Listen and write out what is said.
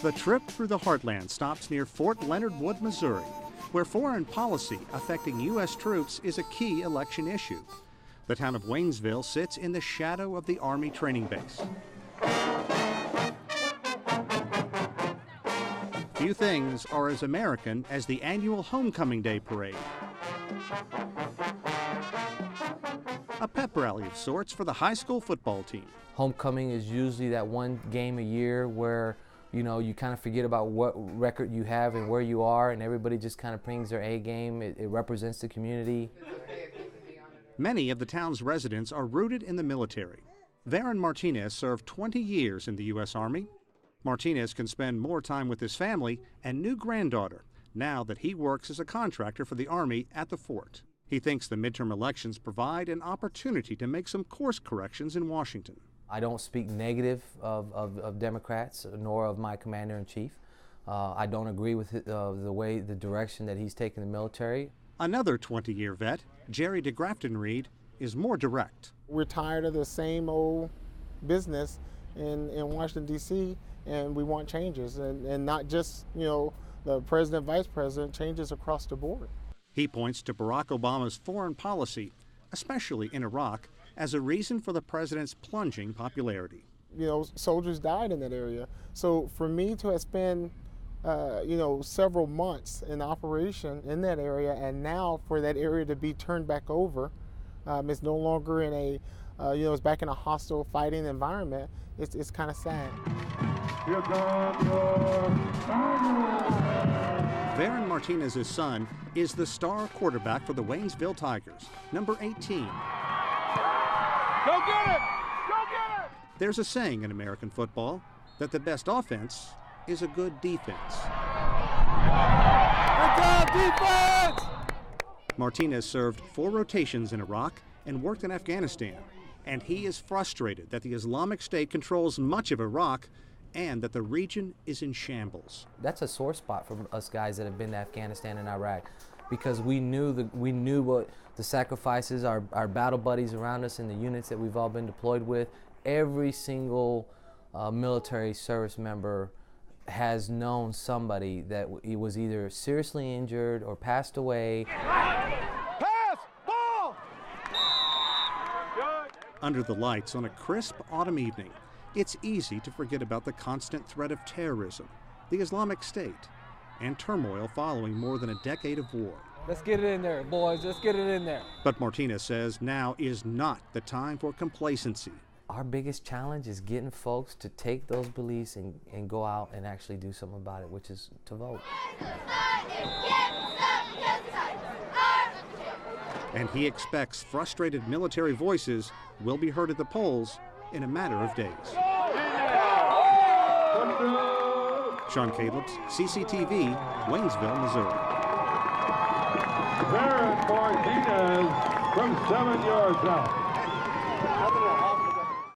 The trip through the heartland stops near Fort Leonard Wood, Missouri, where foreign policy affecting U.S. troops is a key election issue. The town of Waynesville sits in the shadow of the Army training base. Few things are as American as the annual Homecoming Day parade. A pep rally of sorts for the high school football team. Homecoming is usually that one game a year where you kind of forget about what record you have and where you are, and everybody just kind of brings their A game. It represents the community. Many of the town's residents are rooted in the military. Varen Martinez served 20 years in the U.S. Army. Martinez can spend more time with his family and new granddaughter now that he works as a contractor for the Army at the fort. He thinks the midterm elections provide an opportunity to make some course corrections in Washington. I don't speak negative of Democrats nor of my commander-in-chief. I don't agree with the direction that he's taken the military. Another 20-year vet, Jerry DeGrafton Reed, is more direct. We're tired of the same old business in Washington, D.C., and we want changes, and not just, the president, vice president, changes across the board. He points to Barack Obama's foreign policy, especially in Iraq, as a reason for the president's plunging popularity. Soldiers died in that area. So for me to have spent, several months in operation in that area, and now for that area to be turned back over, it's no longer in it's back in a hostile fighting environment. It's kind of sad. Here comes your Varen Martinez's son is the star quarterback for the Waynesville Tigers, number 18. Go get it! Go get it! There's a saying in American football that the best offense is a good defense. Good job, defense! Martinez served 4 rotations in Iraq and worked in Afghanistan, and he is frustrated that the Islamic State controls much of Iraq and that the region is in shambles. That's a sore spot for us guys that have been to Afghanistan and Iraq, because we knew what the sacrifices, our battle buddies around us and the units that we've all been deployed with. Every single military service member has known somebody that was either seriously injured or passed away. Pass! Ball! Under the lights on a crisp autumn evening, it's easy to forget about the constant threat of terrorism, the Islamic State, and turmoil following more than a decade of war. Let's get it in there, boys. Let's get it in there. But Martinez says now is not the time for complacency. Our biggest challenge is getting folks to take those beliefs and go out and actually do something about it, which is to vote. And he expects frustrated military voices will be heard at the polls in a matter of days. Sean Calebs, CCTV, Waynesville, Missouri. Varen Martinez from 7 yards out.